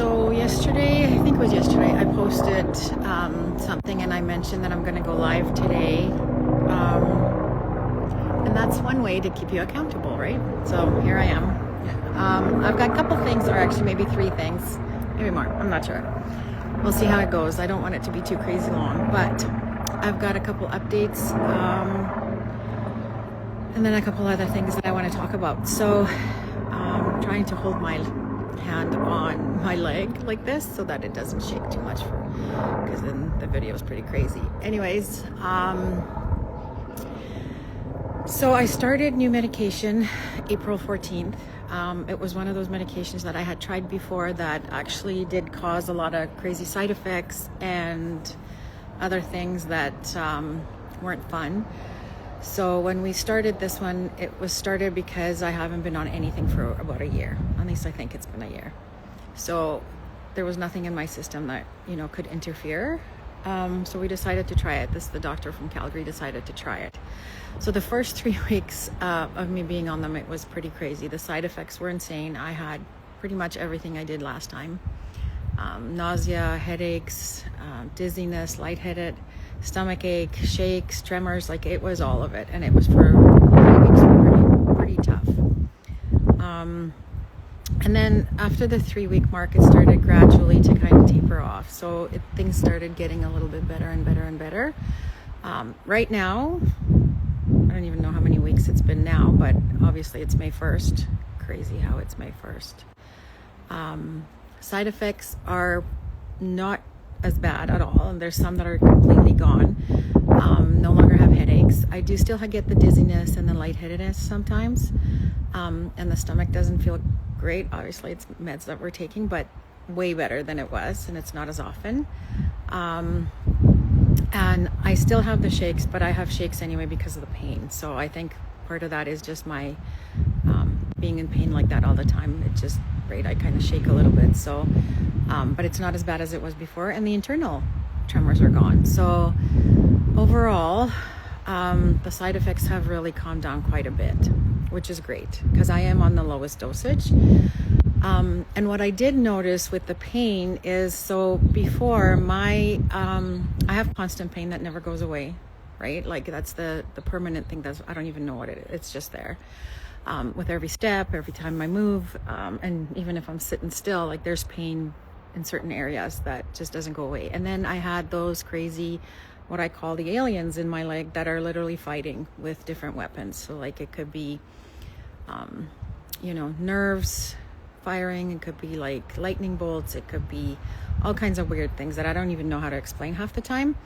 So yesterday, I think it was yesterday, I posted something and I mentioned that I'm going to go live today. And that's one way to keep you accountable, right? So here I am. I've got a couple things, or actually maybe three things, maybe more, I'm not sure. We'll see how it goes. I don't want it to be too crazy long, but I've got a couple updates and then a couple other things that I want to talk about. So I'm trying to hold my hand on my leg like this so that it doesn't shake too much, because then the video is pretty crazy. Anyways, so I started new medication April 14th. It was one of those medications that I had tried before that actually did cause a lot of crazy side effects and other things that weren't fun. So when we started this one, it was started because I haven't been on anything for about a year. At least I think it's been a year. So there was nothing in my system that, could interfere. So we decided to try it. The doctor from Calgary decided to try it. So the first 3 weeks of me being on them, it was pretty crazy. The side effects were insane. I had pretty much everything I did last time. Nausea, headaches, dizziness, lightheaded, stomach ache, shakes, tremors, like it was all of it. And it was for 3 weeks, pretty tough. And then after the 3-week mark, it started gradually to kind of taper off. So things started getting a little bit better and better and better. Right now, I don't even know how many weeks it's been now, but obviously it's May 1st. Crazy how it's May 1st. Side effects are not as bad at all, and there's some that are completely gone. No longer have headaches. I do still get the dizziness and the lightheadedness sometimes, and the stomach doesn't feel great. Obviously it's meds that we're taking, but way better than it was, and it's not as often. And I still have the shakes, but I have shakes anyway because of the pain. So I think part of that is just my being in pain like that all the time. It just, right, I kind of shake a little bit. So, but it's not as bad as it was before, and the internal tremors are gone. So overall, the side effects have really calmed down quite a bit, which is great because I am on the lowest dosage. And what I did notice with the pain is, so before I have constant pain that never goes away, right? Like that's the permanent thing I don't even know what it is. It's just there. With every step, every time I move, and even if I'm sitting still, like there's pain in certain areas that just doesn't go away. And then I had those crazy, what I call the aliens in my leg that are literally fighting with different weapons. So like it could be, nerves firing, it could be like lightning bolts, it could be all kinds of weird things that I don't even know how to explain half the time.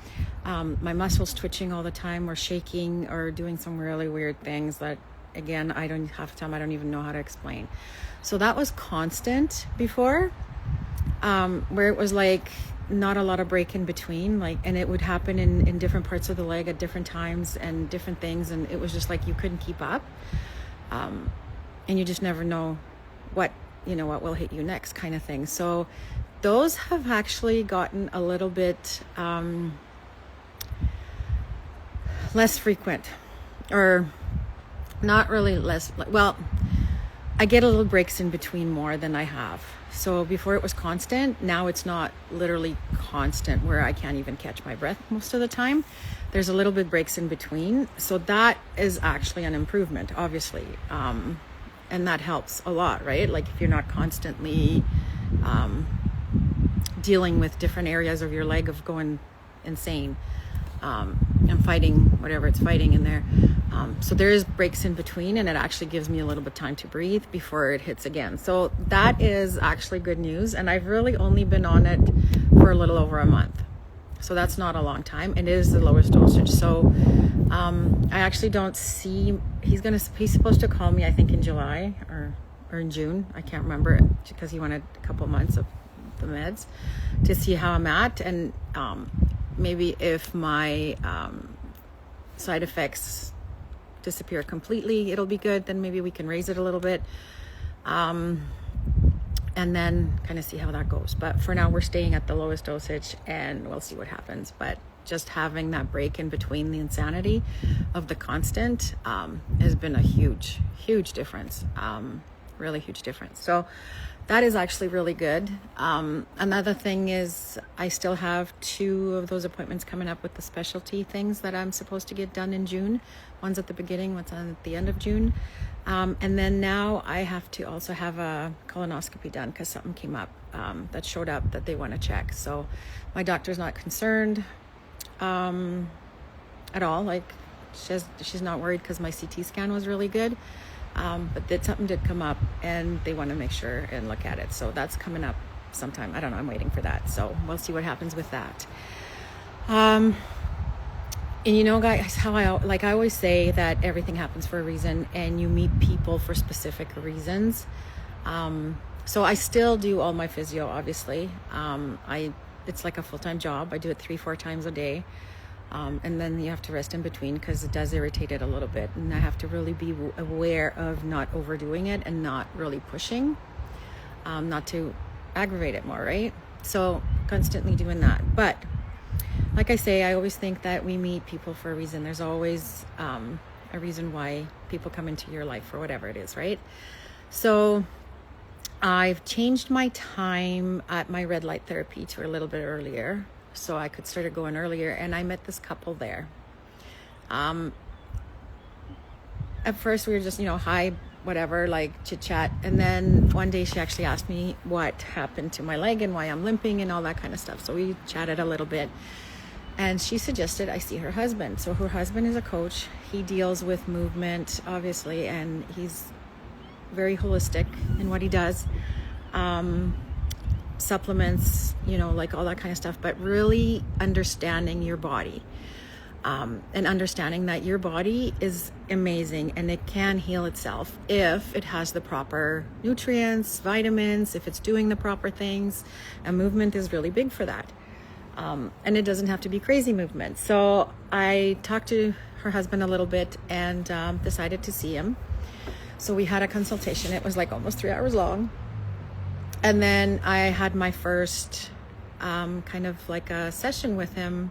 My muscles twitching all the time, or shaking, or doing some really weird things that, again, half the time I don't even know how to explain. So that was constant before, where it was like not a lot of break in between, and it would happen in different parts of the leg at different times and different things, and it was just like you couldn't keep up, and you just never know what will hit you next, kind of thing. So those have actually gotten a little bit less frequent, or not really less. Well, I get a little breaks in between more than I have. So before it was constant, now it's not literally constant where I can't even catch my breath most of the time. There's a little bit breaks in between. So that is actually an improvement, obviously. And that helps a lot, right? Like if you're not constantly dealing with different areas of your leg of going insane and fighting whatever it's fighting in there. So there is breaks in between, and it actually gives me a little bit of time to breathe before it hits again. So that is actually good news. And I've really only been on it for a little over a month. So that's not a long time. It is the lowest dosage. So I actually don't see, he's supposed to call me, I think in July or in June. I can't remember, because he wanted a couple months of the meds to see how I'm at. And maybe if my side effects disappear completely, it'll be good. Then maybe we can raise it a little bit. And then kind of see how that goes. But for now, we're staying at the lowest dosage, and we'll see what happens. But just having that break in between the insanity of the constant has been a huge difference. really huge difference. So that is actually really good. Another thing is I still have 2 of those appointments coming up with the specialty things that I'm supposed to get done in June. One's at the beginning, one's at the end of June. And then now I have to also have a colonoscopy done because something came up that showed up that they want to check. So my doctor's not concerned at all. Like she's not worried because my CT scan was really good. But something did come up and they want to make sure and look at it. So that's coming up sometime. I don't know. I'm waiting for that. So we'll see what happens with that. And you know, guys, how I always say that everything happens for a reason and you meet people for specific reasons. So I still do all my physio, obviously. It's like a full-time job. I do it 3-4 times a day. And then you have to rest in between because it does irritate it a little bit. And I have to really be aware of not overdoing it and not really pushing, not to aggravate it more, right? So constantly doing that. But like I say, I always think that we meet people for a reason. There's always a reason why people come into your life for whatever it is, right? So I've changed my time at my red light therapy to a little bit earlier, so I could start going earlier. And I met this couple there. At first we were just, hi, whatever, like chit chat. And then one day she actually asked me what happened to my leg and why I'm limping and all that kind of stuff. So we chatted a little bit and she suggested I see her husband. So her husband is a coach. He deals with movement, obviously, and he's very holistic in what he does. Supplements, like all that kind of stuff, but really understanding your body, and understanding that your body is amazing and it can heal itself if it has the proper nutrients, vitamins, if it's doing the proper things. And movement is really big for that. And it doesn't have to be crazy movement. So I talked to her husband a little bit and decided to see him. So we had a consultation. It was like almost 3 hours long. And then I had my first kind of like a session with him,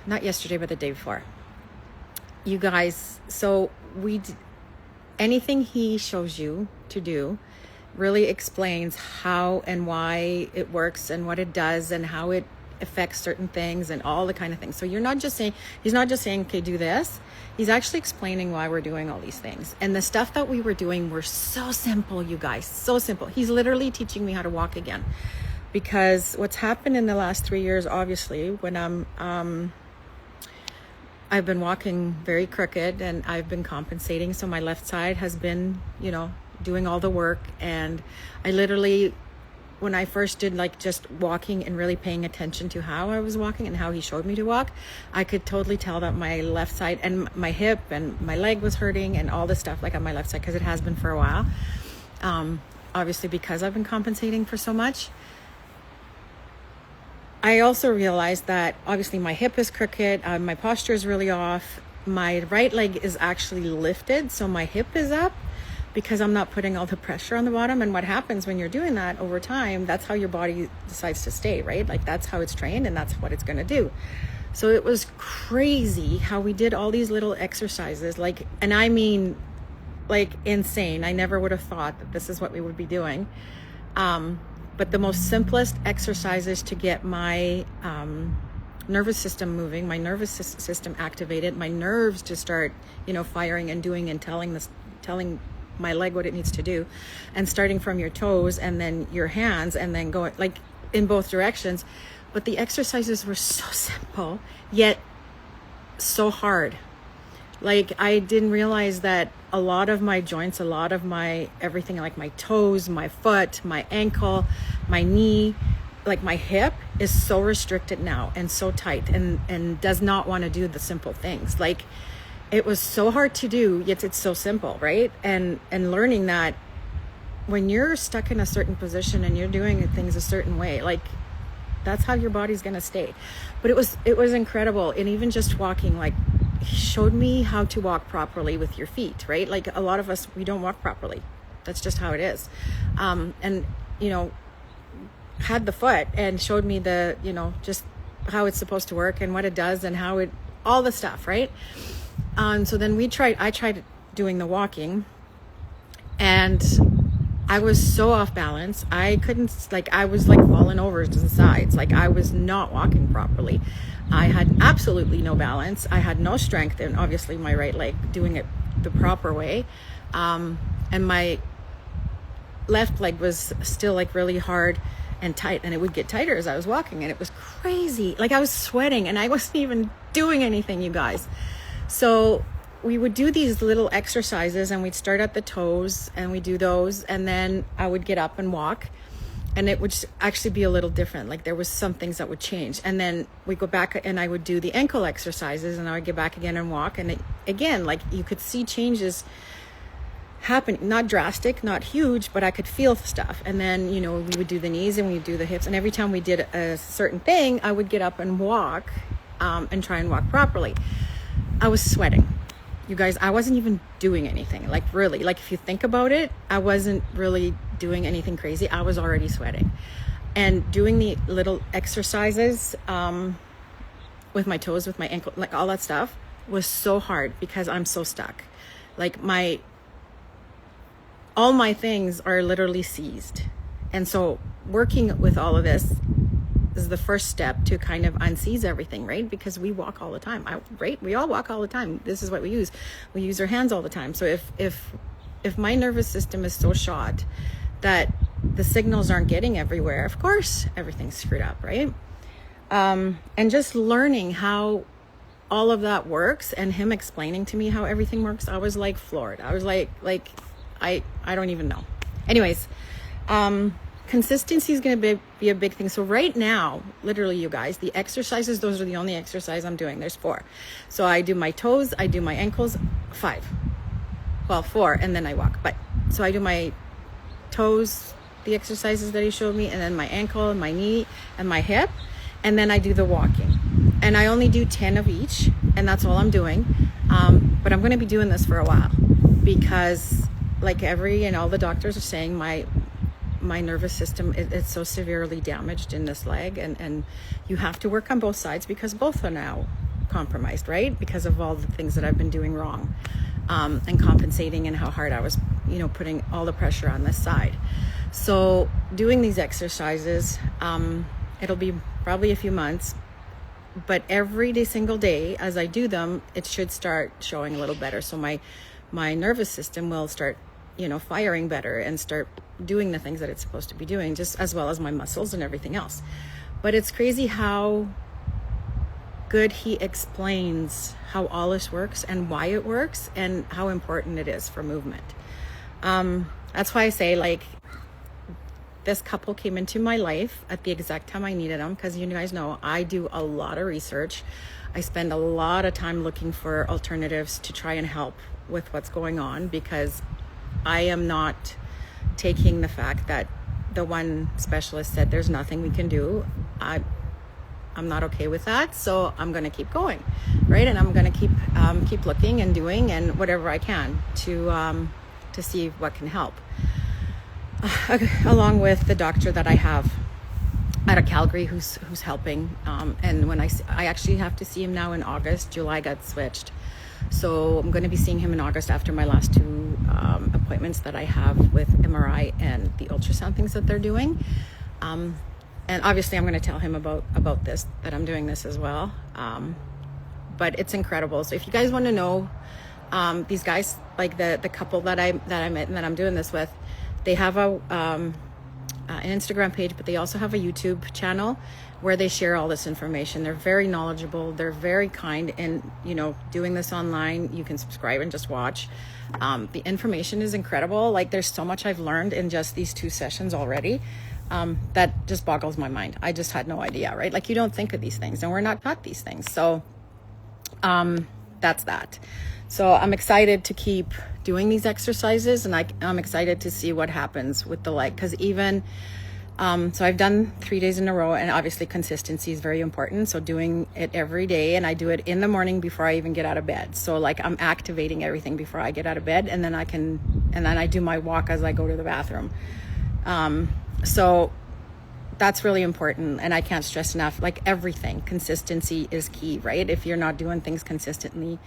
not yesterday, but the day before. You guys, so anything he shows you to do really explains how and why it works and what it does and how it affects certain things and all the kind of things. So he's not just saying, okay, do this. He's actually explaining why we're doing all these things. And the stuff that we were doing were so simple, you guys, so simple. He's literally teaching me how to walk again. Because what's happened in the last 3 years, obviously, when I've been walking very crooked and I've been compensating. So my left side has been, doing all the work. And I literally, when I first did like just walking and really paying attention to how I was walking and how he showed me to walk, I could totally tell that my left side and my hip and my leg was hurting and all this stuff like on my left side, because it has been for a while. Obviously because I've been compensating for so much. I also realized that obviously my hip is crooked, my posture is really off. My right leg is actually lifted, so my hip is up, because I'm not putting all the pressure on the bottom. And what happens when you're doing that over time, that's how your body decides to stay, right? Like that's how it's trained and that's what it's going to do. So it was crazy how we did all these little exercises, and I mean, insane. I never would have thought that this is what we would be doing. But the most simplest exercises to get my nervous system moving, my nervous system activated, my nerves to start, firing and doing and telling my leg what it needs to do, and starting from your toes and then your hands and then going like in both directions. But the exercises were so simple yet so hard. I didn't realize that a lot of my joints, a lot of my everything, like my toes, my foot, my ankle, my knee, like my hip is so restricted now and so tight and does not want to do the simple things. It was so hard to do, yet it's so simple, right? And learning that when you're stuck in a certain position and you're doing things a certain way, that's how your body's going to stay. But it was incredible. And even just walking, he showed me how to walk properly with your feet, right? A lot of us, we don't walk properly. That's just how it is. And had the foot and showed me the, just how it's supposed to work and what it does and how all the stuff, right? So then I tried doing the walking, And I was so off balance. I couldn't, like, I was like falling over to the sides. Like, I was not walking properly. I had absolutely no balance. I had no strength in, obviously, my right leg doing it the proper way. And my left leg was still like really hard and tight, and it would get tighter as I was walking, and it was crazy. Like, I was sweating and I wasn't even doing anything, you guys. So we would do these little exercises, and we'd start at the toes and we do those, and then I would get up and walk, and it would actually be a little different. Like, there was some things that would change, and then we go back and I would do the ankle exercises, and I would get back again and walk, and again, like, you could see changes happen, not drastic, not huge, but I could feel stuff. And then, you know, we would do the knees and we would do the hips, and every time we did a certain thing, I would get up and walk, and try and walk properly. I was sweating, you guys. I wasn't even doing anything, like, really, like, if you think about it, I wasn't really doing anything crazy. I was already sweating, and doing the little exercises with my toes, with my ankle, like, all that stuff was so hard because I'm so stuck. Like, all my things are literally seized. And so working with all of this is the first step to kind of unseize everything, right? Because we walk all the time, right? We all walk all the time. This is what we use. We use our hands all the time. So if my nervous system is so shot that the signals aren't getting everywhere, of course, everything's screwed up, right? And just learning how all of that works, and him explaining to me how everything works, I was like floored. I was like, I don't even know. Anyways, consistency is going to be a big thing. So right now, literally, you guys, the exercises, those are the only exercise I'm doing. There's 4. So I do my toes, I do my ankles, 5. Well, 4, and then I walk. But so I do my toes, the exercises that he showed me, and then my ankle and my knee and my hip, and then I do the walking. And I only do 10 of each, and that's all I'm doing. But I'm going to be doing this for a while, because like all the doctors are saying, my nervous system is so severely damaged in this leg, and you have to work on both sides, because both are now compromised, right? Because of all the things that I've been doing wrong, and compensating, and how hard I was, putting all the pressure on this side. So doing these exercises, it'll be probably a few months, but every single day as I do them, it should start showing a little better. So my nervous system will start firing better and start doing the things that it's supposed to be doing, just as well as my muscles and everything else. But it's crazy how good he explains how all this works and why it works and how important it is for movement. That's why I say, like, this couple came into my life at the exact time I needed them, because you guys know I do a lot of research. I spend a lot of time looking for alternatives to try and help with what's going on, because I am not taking the fact that the one specialist said there's nothing we can do. I'm not okay with that, so I'm going to keep going, right? And I'm going to keep looking and doing and whatever I can to see what can help. Along with the doctor that I have out of Calgary who's helping, and when I actually have to see him now in August. July got switched, so I'm going to be seeing him in August after my last 2 appointments that I have with MRI and the ultrasound things that they're doing. And obviously I'm going to tell him about this, that I'm doing this as well. But it's incredible. So if you guys want to know, these guys, like the couple that I met and that I'm doing this with, they have an Instagram page, but they also have a YouTube channel where they share all this information. They're very knowledgeable. They're very kind, and doing this online, you can subscribe and just watch. The information is incredible. Like, there's so much I've learned in just these 2 sessions already, that just boggles my mind. I just had no idea, right? Like, you don't think of these things, and we're not taught these things. So that's that. So I'm excited to keep doing these exercises, and I'm excited to see what happens with the leg, because even so I've done 3 days in a row, and obviously consistency is very important. So doing it every day, and I do it in the morning before I even get out of bed. So like, I'm activating everything before I get out of bed, and then I do my walk as I go to the bathroom. So that's really important, and I can't stress enough, like, everything, consistency is key, right? If you're not doing things consistently,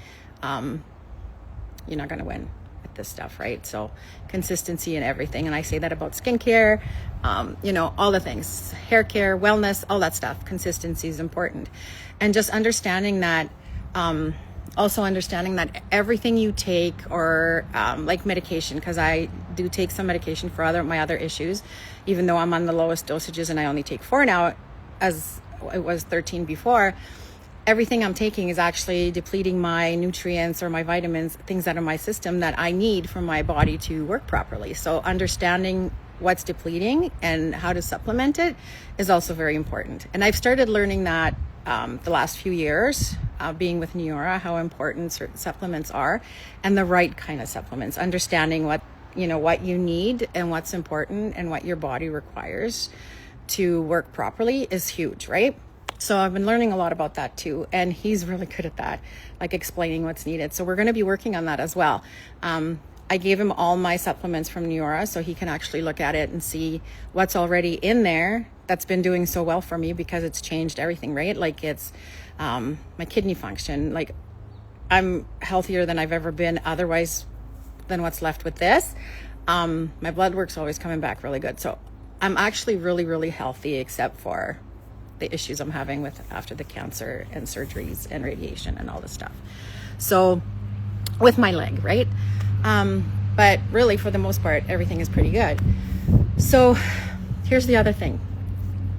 you're not going to win this stuff, right? So consistency in everything. And I say that about skincare, all the things, hair care, wellness, all that stuff. Consistency is important. And just understanding that, also understanding that everything you take, or like medication, because I do take some medication for my other issues, even though I'm on the lowest dosages and I only take 4 now, as it was 13 before. Everything I'm taking is actually depleting my nutrients or my vitamins, things that are in my system that I need for my body to work properly. So understanding what's depleting and how to supplement it is also very important. And I've started learning that the last few years, being with Neura, how important certain supplements are, and the right kind of supplements, understanding what you need and what's important and what your body requires to work properly is huge, right? So I've been learning a lot about that too. And he's really good at that, like explaining what's needed. So we're going to be working on that as well. I gave him all my supplements from Neura so he can actually look at it and see what's already in there that's been doing so well for me, because it's changed everything, right? Like it's my kidney function. Like I'm healthier than I've ever been otherwise than what's left with this. My blood work's always coming back really good. So I'm actually really, really healthy, except for the issues I'm having with after the cancer and surgeries and radiation and all this stuff. So with my leg, right? But really for the most part, everything is pretty good. So here's the other thing.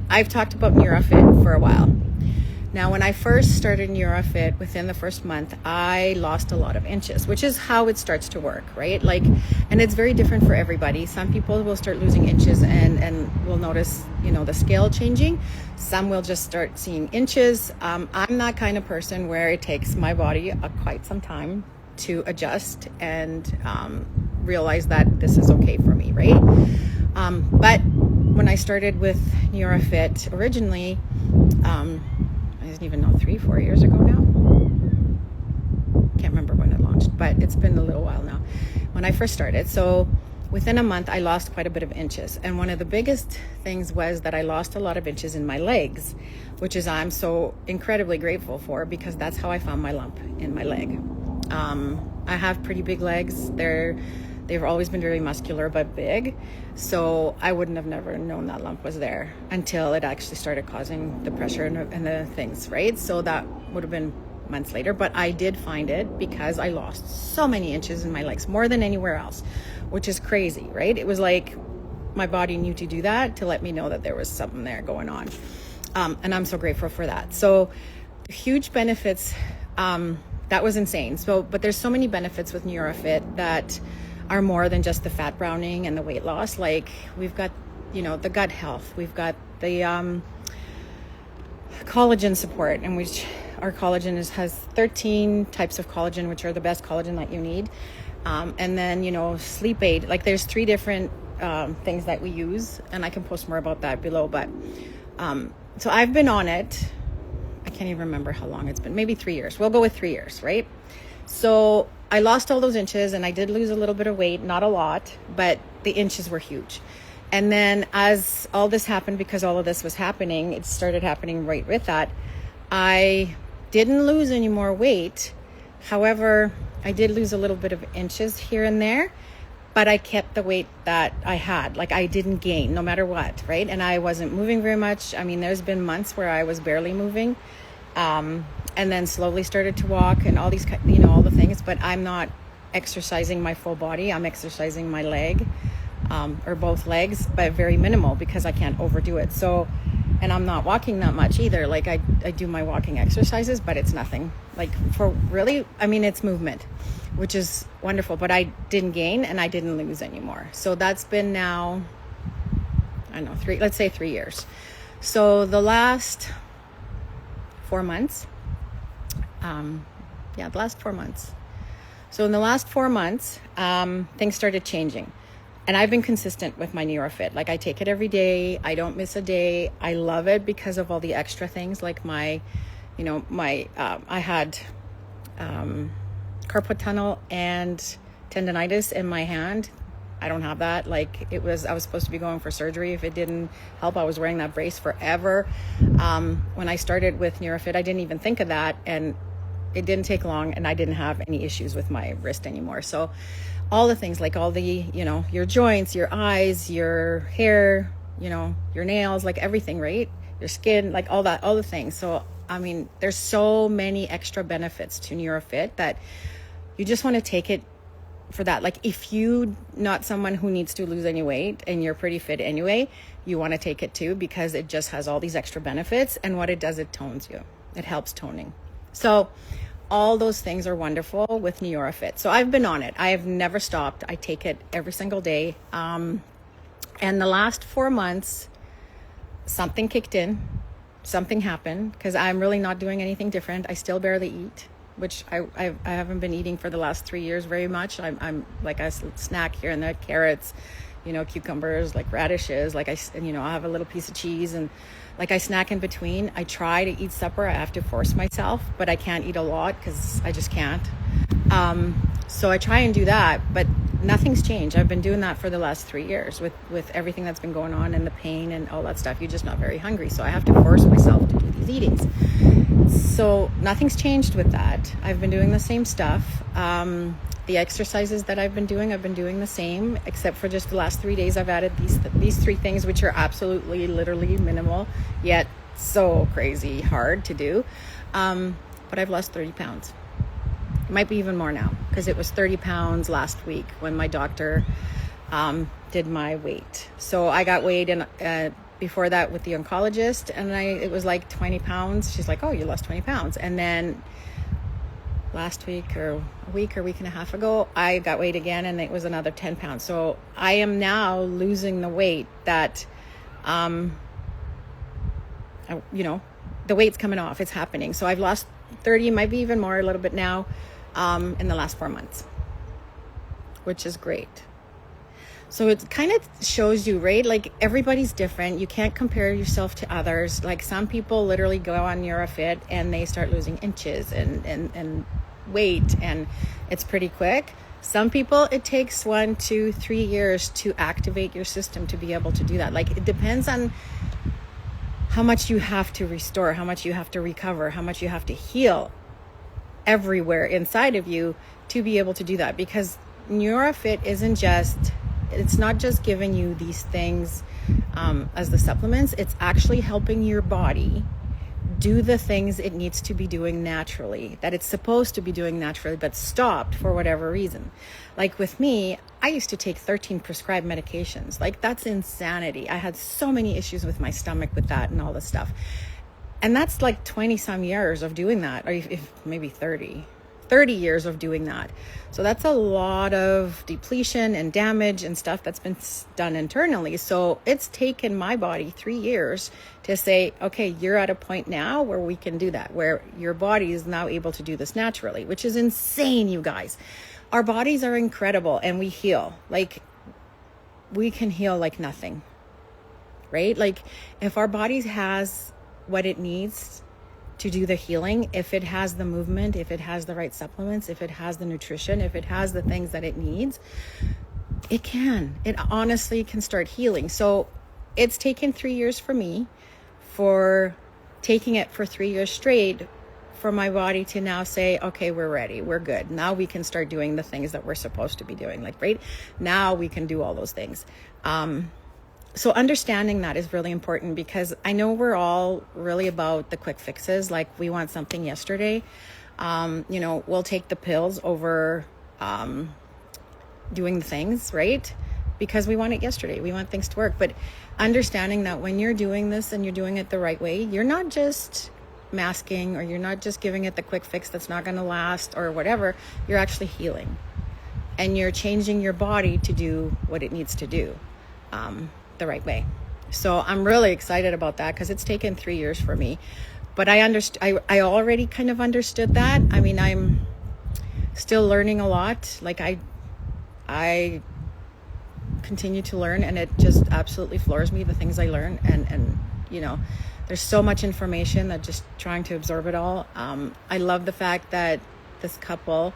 I've talked about NeuraFit for a while. Now, when I first started NeuraFit, within the first month, I lost a lot of inches, which is how it starts to work, right? Like, and it's very different for everybody. Some people will start losing inches and will notice, the scale changing. Some will just start seeing inches. I'm that kind of person where it takes my body quite some time to adjust and realize that this is okay for me, right? But when I started with NeuraFit originally, I didn't even know 3-4 years ago now. Can't remember when it launched, but it's been a little while now when I first started. So within a month, I lost quite a bit of inches. And one of the biggest things was that I lost a lot of inches in my legs, which is I'm so incredibly grateful for, because that's how I found my lump in my leg. I have pretty big legs. They've always been very muscular but big, so I wouldn't have never known that lump was there until it actually started causing the pressure and the things, right? So that would have been months later, but I did find it because I lost so many inches in my legs, more than anywhere else, which is crazy, right? It was like my body knew to do that to let me know that there was something there going on, and I'm so grateful for that. So huge benefits. That was insane. So, but there's so many benefits with NeuraFit that are more than just the fat browning and the weight loss. Like we've got, the gut health. We've got the collagen support, and our collagen has 13 types of collagen, which are the best collagen that you need. And then, sleep aid. Like there's 3 different things that we use, and I can post more about that below. But so I've been on it. I can't even remember how long it's been. Maybe 3 years. We'll go with 3 years, right? So I lost all those inches, and I did lose a little bit of weight, not a lot, but the inches were huge. And then as all this happened, because all of this was happening, it started happening right with that. I didn't lose any more weight. However, I did lose a little bit of inches here and there, but I kept the weight that I had. Like I didn't gain no matter what, right? And I wasn't moving very much. I mean, there's been months where I was barely moving. And then slowly started to walk and all these, all the things, but I'm not exercising my full body. I'm exercising my leg, or both legs, but very minimal because I can't overdo it. So, and I'm not walking that much either. Like I do my walking exercises, but it's nothing like for really, it's movement, which is wonderful, but I didn't gain and I didn't lose anymore. So that's been now, let's say 3 years. So the last 4 months, the last 4 months. So in the last 4 months, things started changing, and I've been consistent with my NeuraFit. Like I take it every day. I don't miss a day. I love it because of all the extra things, like I had carpal tunnel and tendonitis in my hand. I don't have that. Like I was supposed to be going for surgery. If it didn't help, I was wearing that brace forever. When I started with NeuraFit, I didn't even think of that, and it didn't take long, and I didn't have any issues with my wrist anymore. So all the things, like all the, your joints, your eyes, your hair, your nails, like everything, right? Your skin, like all that, all the things. So, I mean, there's so many extra benefits to NeuroFit that you just want to take it for that. Like if you not someone who needs to lose any weight and you're pretty fit anyway, you want to take it too, because it just has all these extra benefits. And what it does, it tones you. It helps toning. So all those things are wonderful with NeuroFit. So I've been on it. I have never stopped. I take it every single day. And the last 4 months, something kicked in, something happened, because I'm really not doing anything different. I still barely eat, which I haven't been eating for the last 3 years very much. I'm like, I snack here and there, carrots, cucumbers, like radishes, like I have a little piece of cheese, and like I snack in between. I try to eat supper. I have to force myself, but I can't eat a lot because I just can't. So I try and do that, but nothing's changed. I've been doing that for the last 3 years with everything that's been going on and the pain and all that stuff. You're just not very hungry. So I have to force myself to do these eatings. So nothing's changed with that. I've been doing the same stuff. The exercises that I've been doing the same, except for just the last 3 days. I've added these 3 things, which are absolutely, literally minimal, yet so crazy hard to do. But I've lost 30 pounds. It might be even more now, because it was 30 pounds last week when my doctor did my weight. So I got weighed in before that with the oncologist, and it was like 20 pounds. She's like, oh, you lost 20 pounds. And then last week or a week and a half ago, I got weighed again, and it was another 10 pounds. So I am now losing the weight that, the weight's coming off. It's happening. So I've lost 30, might be even more, a little bit now, in the last 4 months, which is great. So it kind of shows you, right? Like everybody's different. You can't compare yourself to others. Like some people literally go on NeuroFit and they start losing inches and weight, and it's pretty quick. Some people, it takes 1, 2, 3 years to activate your system to be able to do that. Like it depends on how much you have to restore, how much you have to recover, how much you have to heal everywhere inside of you to be able to do that. Because NeuroFit it's not just giving you these things as the supplements. It's actually helping your body do the things it needs to be doing naturally, that it's supposed to be doing naturally, but stopped for whatever reason. Like with me, I used to take 13 prescribed medications. Like that's insanity. I had so many issues with my stomach with that and all this stuff. And that's like 20 some years of doing that, or if maybe 30 years of doing that. So that's a lot of depletion and damage and stuff that's been done internally. So it's taken my body 3 years to say, okay, you're at a point now where we can do that, where your body is now able to do this naturally, which is insane, you guys. Our bodies are incredible, and we heal. Like we can heal like nothing, right? Like if our bodies has what it needs to do the healing, if it has the movement, if it has the right supplements, if it has the nutrition, if it has the things that it needs, it honestly can start healing. So it's taken 3 years for me, for taking it for 3 years straight, for my body to now say, okay, we're ready, we're good. Now we can start doing the things that we're supposed to be doing. Like, right now we can do all those things. So understanding that is really important, because I know we're all really about the quick fixes. Like we want something yesterday. We'll take the pills over doing the things, right? Because we want it yesterday. We want things to work. But understanding that when you're doing this and you're doing it the right way, you're not just masking, or you're not just giving it the quick fix that's not going to last or whatever. You're actually healing, and you're changing your body to do what it needs to do. The right way. So I'm really excited about that, because it's taken 3 years for me, but I already kind of understood that. I mean, I'm still learning a lot. Like I continue to learn, and it just absolutely floors me, the things I learn. And there's so much information that just trying to absorb it all. I love the fact that this couple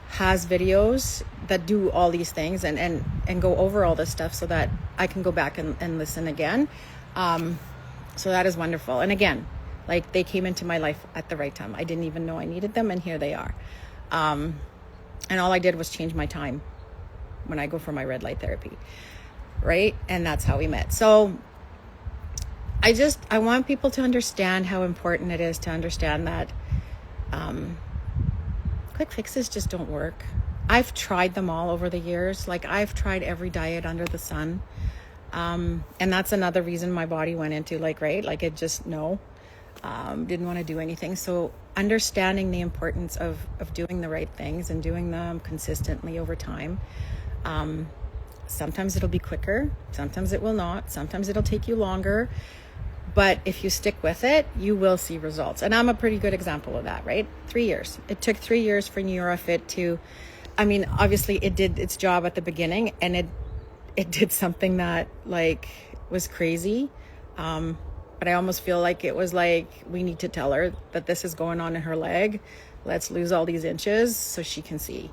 has videos that do all these things and go over all this stuff, so that I can go back and listen again. So that is wonderful. And again, like they came into my life at the right time. I didn't even know I needed them, and here they are. And all I did was change my time. when I go for my red light therapy, right? And that's how we met. So I want people to understand how important it is to understand that quick fixes just don't work. I've tried them all over the years. Like, I've tried every diet under the sun. And that's another reason my body went into it just didn't want to do anything. So understanding the importance of doing the right things and doing them consistently over time. Sometimes it'll be quicker. Sometimes it will not. Sometimes it'll take you longer. But if you stick with it, you will see results. And I'm a pretty good example of that, right? 3 years. It took 3 years for NeuroFit to, obviously it did its job at the beginning, and it did something that was crazy. But I almost feel like it was like, we need to tell her that this is going on in her leg. Let's lose all these inches so she can see.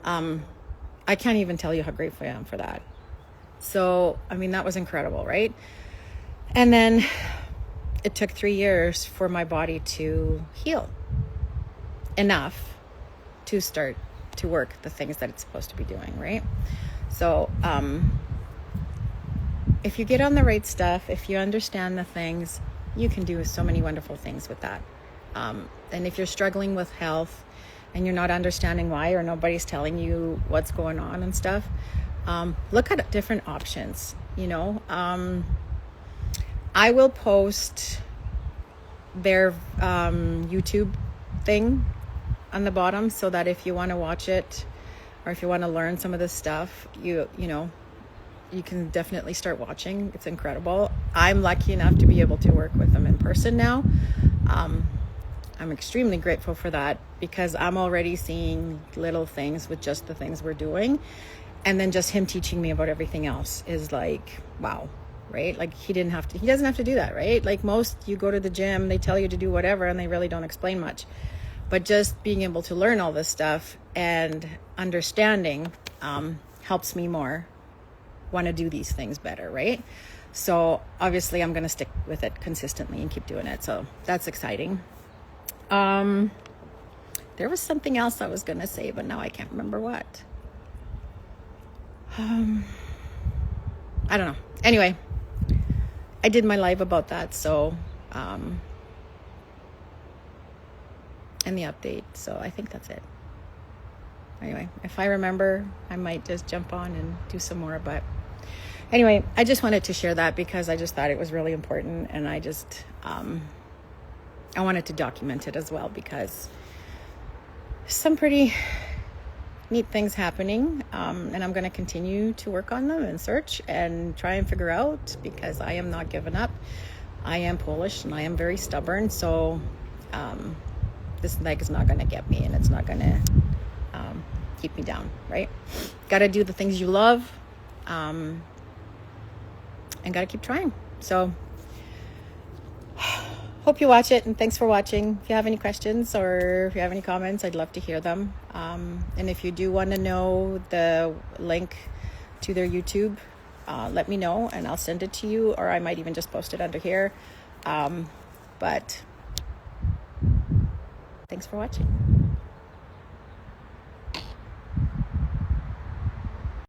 I can't even tell you how grateful I am for that. So, that was incredible, right? And then it took 3 years for my body to heal enough to start to work the things that it's supposed to be doing, right? So, if you get on the right stuff, if you understand the things, you can do so many wonderful things with that. And if you're struggling with health and you're not understanding why, or nobody's telling you what's going on and stuff, look at different options. I will post their YouTube thing on the bottom, so that if you want to watch it, or if you want to learn some of this stuff, you can definitely start watching. It's incredible. I'm lucky enough to be able to work with them in person now. I'm extremely grateful for that, because I'm already seeing little things with just the things we're doing. And then just him teaching me about everything else is wow, right? He doesn't have to do that, right? Most, you go to the gym, they tell you to do whatever, and they really don't explain much. But just being able to learn all this stuff and understanding helps me more want to do these things better, right? So obviously I'm going to stick with it consistently and keep doing it. So that's exciting. There was something else I was going to say, but now I can't remember what. I don't know. Anyway, I did my live about that. So, and the update. So I think that's it. Anyway, if I remember, I might just jump on and do some more, but anyway, I just wanted to share that because I just thought it was really important, and I just, I wanted to document it as well, because some pretty neat things happening, and I'm going to continue to work on them and search and try and figure out, because I am not giving up. I am Polish and I am very stubborn, so this leg is not going to get me, and it's not going to keep me down, right? Got to do the things you love, and got to keep trying. So hope you watch it, and thanks for watching. If you have any questions or if you have any comments, I'd love to hear them. And if you do want to know the link to their YouTube, let me know and I'll send it to you, or I might even just post it under here. But thanks for watching.